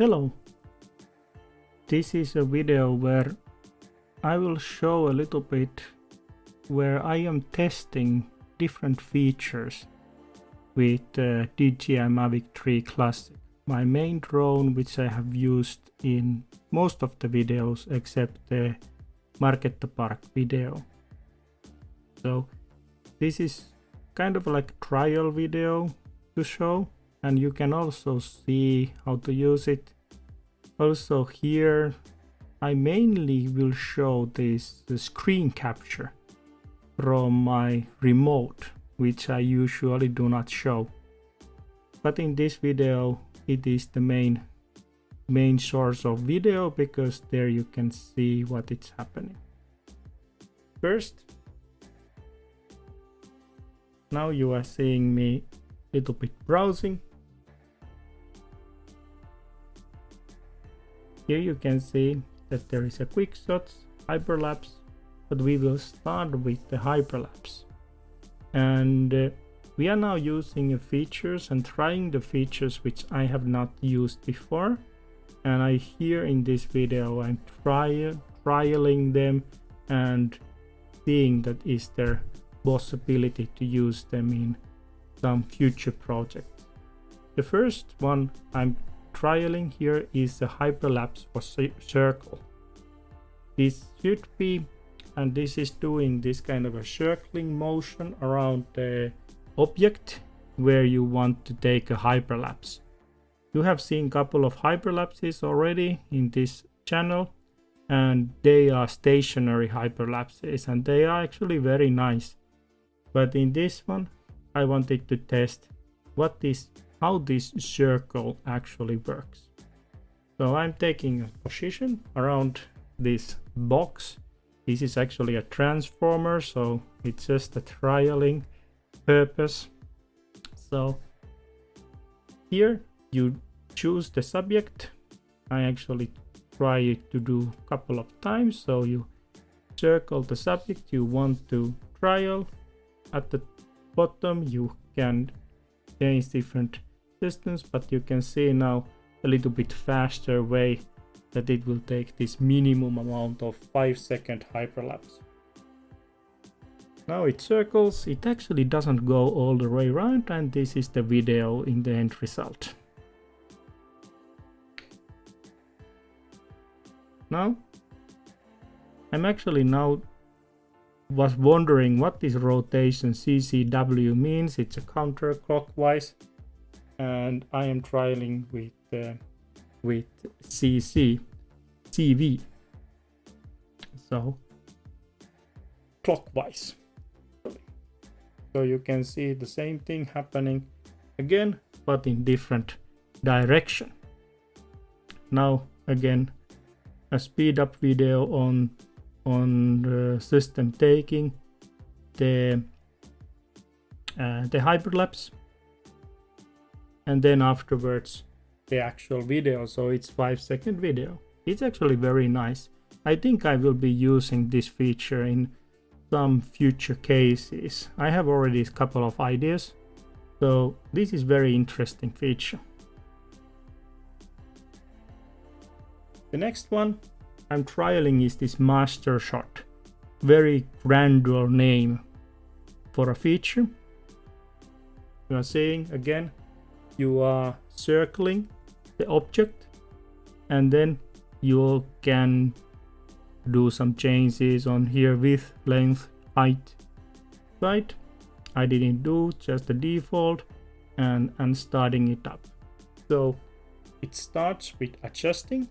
Hello, this is a video where I will show a little bit where I am testing different features with DJI Mavic 3 Classic, my main drone which I have used in most of the videos except the Market the Park video. So this is kind of like a trial video to show, and you can also see how to use it. Also here I mainly will show the screen capture from my remote, which I usually do not show. But in this video it is the main source of video, because there you can see what is happening. First, now you are seeing me a little bit browsing. Here you can see that there is a QuickShots, Hyperlapse, but we will start with the Hyperlapse. And we are now using features and trying the features which I have not used before. And here in this video I'm trialing them and seeing that is there possibility to use them in some future projects. The first one I'm trialing here is the Hyperlapse for circle. This should be, and this is doing this kind of a circling motion around the object where you want to take a hyperlapse. You have seen a couple of hyperlapses already in this channel, and they are stationary hyperlapses and they are actually very nice. But in this one I wanted to test how this circle actually works. So I'm taking a position around this box. This is actually a transformer, so it's just a trialing purpose. So here you choose the subject. I actually try it to do a couple of times. So you circle the subject you want to trial. At the bottom you can change different distance, but you can see now a little bit faster way that it will take this minimum amount of 5-second hyperlapse. Now it circles, it actually doesn't go all the way around, and this is the video in the end result. Now I'm actually was wondering what this rotation CCW means. It's a counterclockwise, and I am trialing with CV, so clockwise. So you can see the same thing happening again, but in different direction. Now again a speed up video on the system taking the hyperlapse, and then afterwards the actual video. So it's 5-second video. It's actually very nice. I think I will be using this feature in some future cases. I have already a couple of ideas, so this is very interesting feature. The next one I'm trialing is this Mastershot. Very granular name for a feature. You are seeing again, you are circling the object, and then you can do some changes on here: width, length, height. Right? I didn't do, just the default, and starting it up. So it starts with adjusting.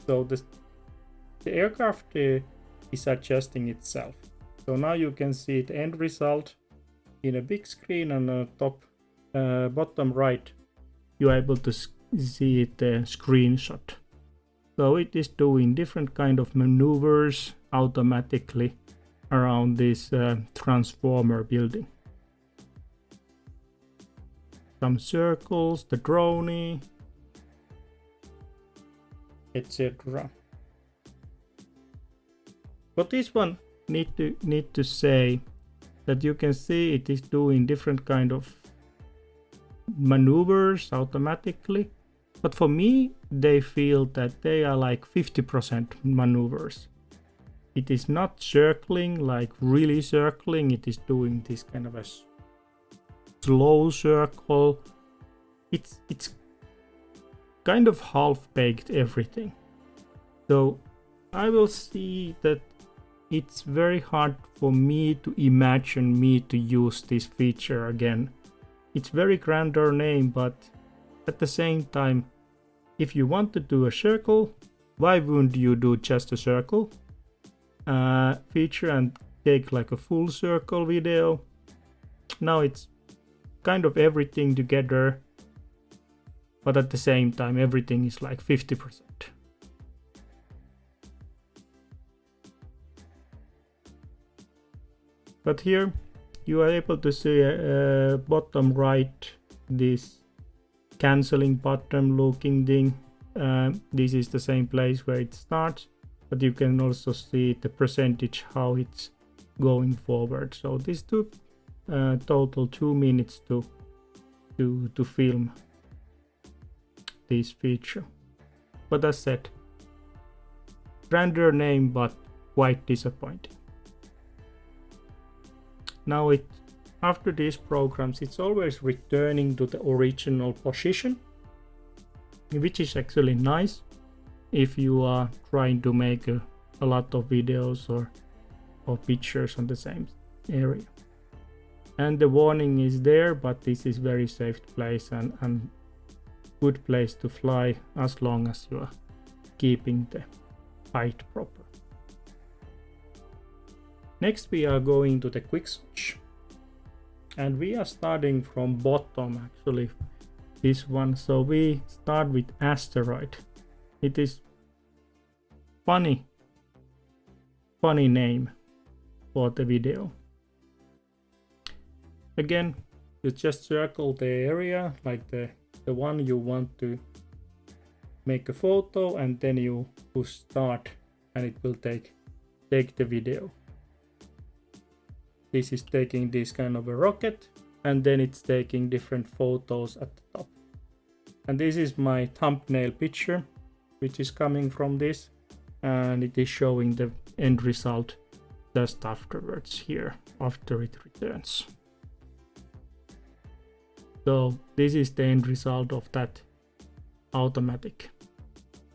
So the aircraft is adjusting itself. So now you can see the end result in a big screen on the top bottom right. You are able to see it screenshot. So it is doing different kind of maneuvers automatically around this transformer building. Some circles, the drone, etc. But this one need to say that you can see it is doing different kind of maneuvers automatically, But for me, they feel that they are like 50% maneuvers. It is not circling, like really circling. It is doing this kind of a slow circle. It's kind of half-baked everything. So I will see that it's very hard for me to imagine me to use this feature again. It's very grander name, but at the same time, if you want to do a circle, why wouldn't you do just a circle feature and take like a full circle video? Now it's kind of everything together, but at the same time everything is like 50%. But here you are able to see bottom right this canceling button looking thing. This is the same place where it starts, but you can also see the percentage how it's going forward. So this took total 2 minutes to film this feature. But as said, grander name but quite disappointing. Now after these programs, it's always returning to the original position, which is actually nice if you are trying to make a lot of videos or pictures on the same area. And the warning is there, but this is very safe place and good place to fly as long as you are keeping the height proper. Next we are going to the QuickShots, and we are starting from bottom actually, this one. So we start with Asteroid. It is funny name for the video. Again, you just circle the area like the one you want to make a photo, and then you push start and it will take the video. This is taking this kind of a rocket, and then it's taking different photos at the top. And this is my thumbnail picture, which is coming from this, and it is showing the end result just afterwards here, after it returns. So this is the end result of that automatic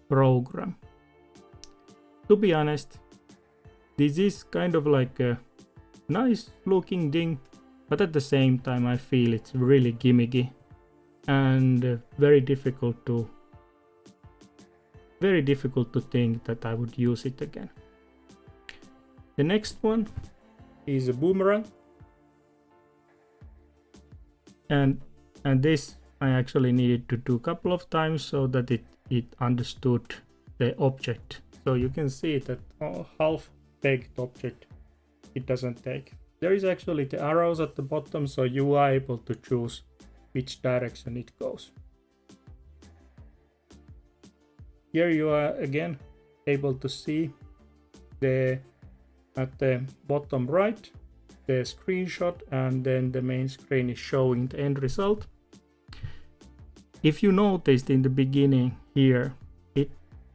program. To be honest, this is kind of like a nice looking thing, but at the same time I feel it's really gimmicky and very difficult to think that I would use it again. The next one is a Boomerang, and this I actually needed to do a couple of times so that it understood the object. So you can see that half-baked object it doesn't take. There is actually the arrows at the bottom, so you are able to choose which direction it goes. Here you are again able to see at the bottom right the screenshot, and then the main screen is showing the end result. If you noticed in the beginning here,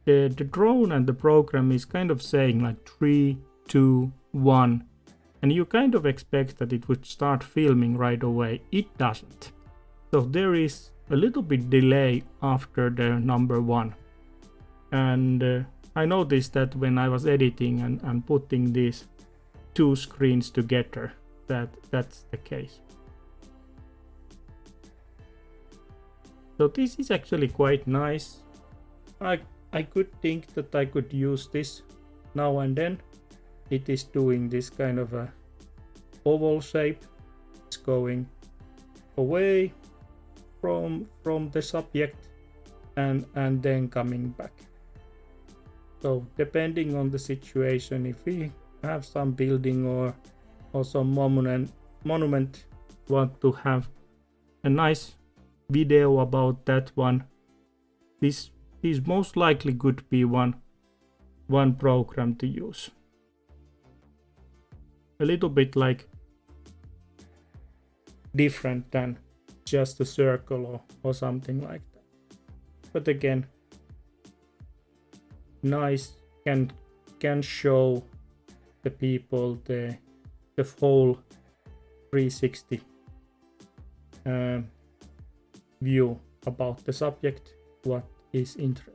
the drone and the program is kind of saying like 3, 2, 1, and you kind of expect that it would start filming right away. It doesn't. So there is a little bit delay after the number 1. And I noticed that when I was editing and putting these 2 screens together, that's the case. So this is actually quite nice. I could think that I could use this now and then. It is doing this kind of a oval shape. It's going away from the subject and then coming back. So depending on the situation, if we have some building or some monument, want to have a nice video about that one, this most likely could be one program to use. A little bit like different than just a circle or something like that. but again, nice, can show the people the whole 360 view about the subject, what is interesting.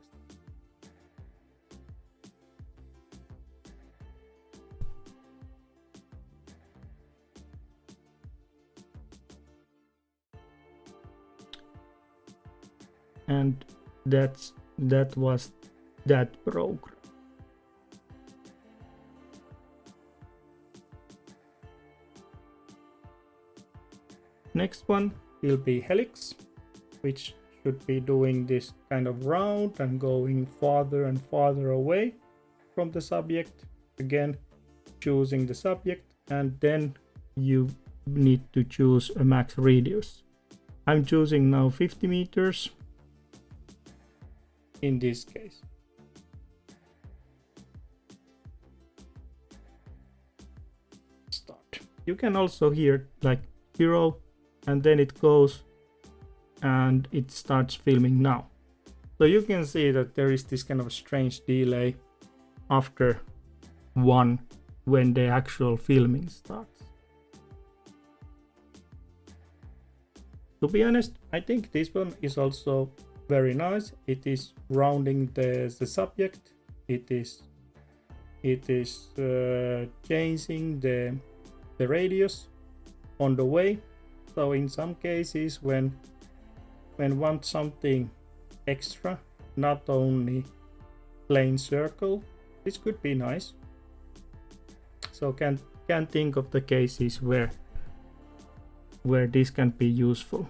And that was that program. Next one will be Helix, which should be doing this kind of round and going farther and farther away from the subject. Again, choosing the subject, and then you need to choose a max radius. I'm choosing now 50 meters in this case. Start. You can also hear like 0, and then it goes and it starts filming now. So you can see that there is this kind of strange delay after 1 when the actual filming starts. To be honest, I think this one is also very nice. It is rounding the subject. It is changing the radius on the way. So in some cases, when want something extra, not only plain circle, this could be nice. So can think of the cases where this can be useful.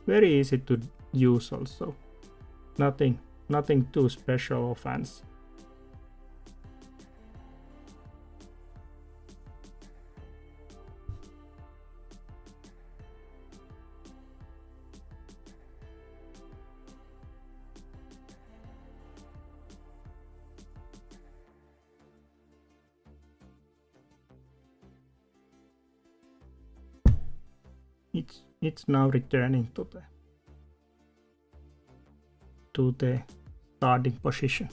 Very easy to use also. Nothing too special or fancy. It's now returning to the starting position.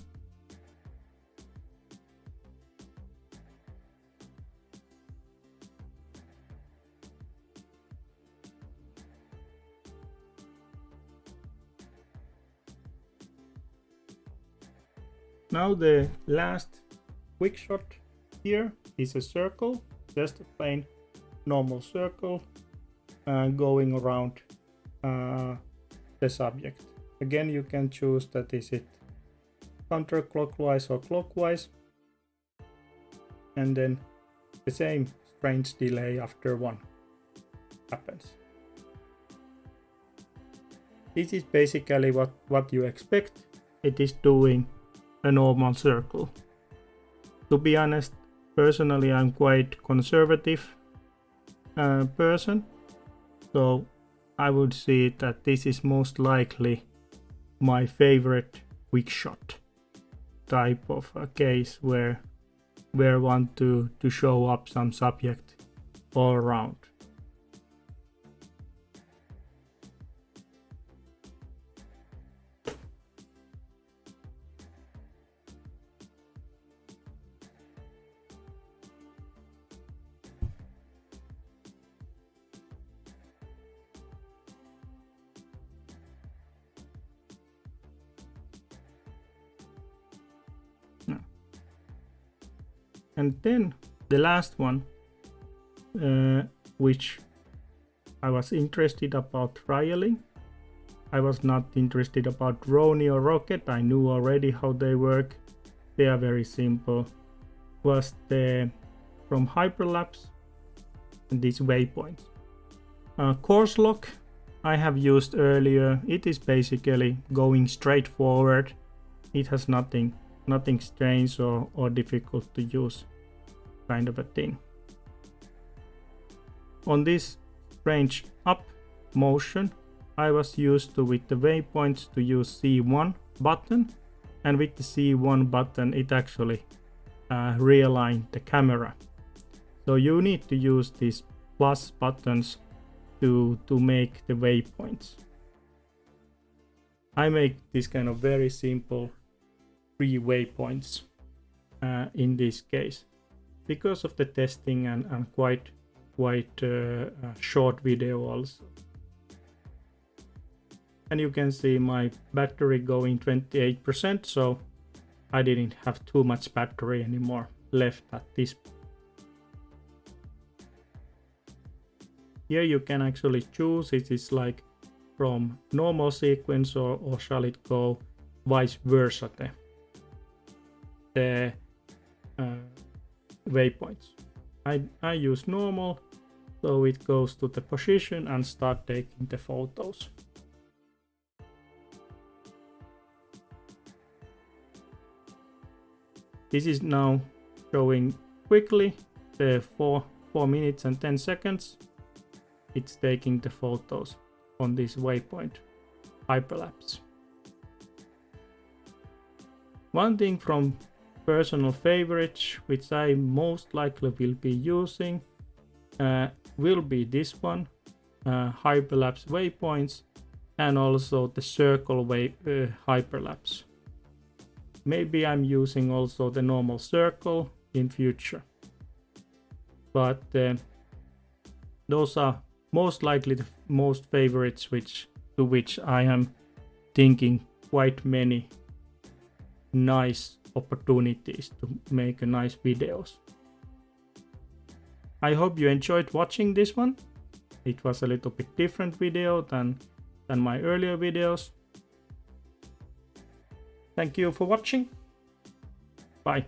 Now the last quick shot here is a circle, just a plain normal circle going around the subject. Again, you can choose that is it counterclockwise or clockwise, and then the same strange delay after 1 happens. This is basically what you expect. It is doing a normal circle. To be honest, personally I'm quite conservative person, so I would say that this is most likely my favorite quick shot type of a case where I want to show up some subject all around. And then the last one, which I was interested about trialing. I was not interested about drone or rocket. I knew already how they work. They are very simple. Was from Hyperlapse, this Waypoint. Course lock I have used earlier. It is basically going straight forward. It has nothing strange or difficult to use kind of a thing. On this range up motion, I was used to with the waypoints to use C1 button, and with the C1 button it actually realigned the camera. So you need to use these plus buttons to make the waypoints. I make this kind of very simple 3 waypoints in this case because of the testing and quite short video also. And you can see my battery going 28%, so I didn't have too much battery anymore left at this point. Here you can actually choose it is like from normal sequence or shall it go vice versa the waypoints. I use normal, so it goes to the position and start taking the photos. This is now showing quickly the 4 minutes and 10 seconds. It's taking the photos on this waypoint hyperlapse. One thing from personal favorites, which I most likely will be using, will be this one, hyperlapse waypoints, and also the circle hyperlapse. Maybe I'm using also the normal circle in future, but those are most likely the most favorites to which I am thinking quite many nice opportunities to make a nice videos. I hope you enjoyed watching this one. It was a little bit different video than my earlier videos. Thank you for watching. Bye.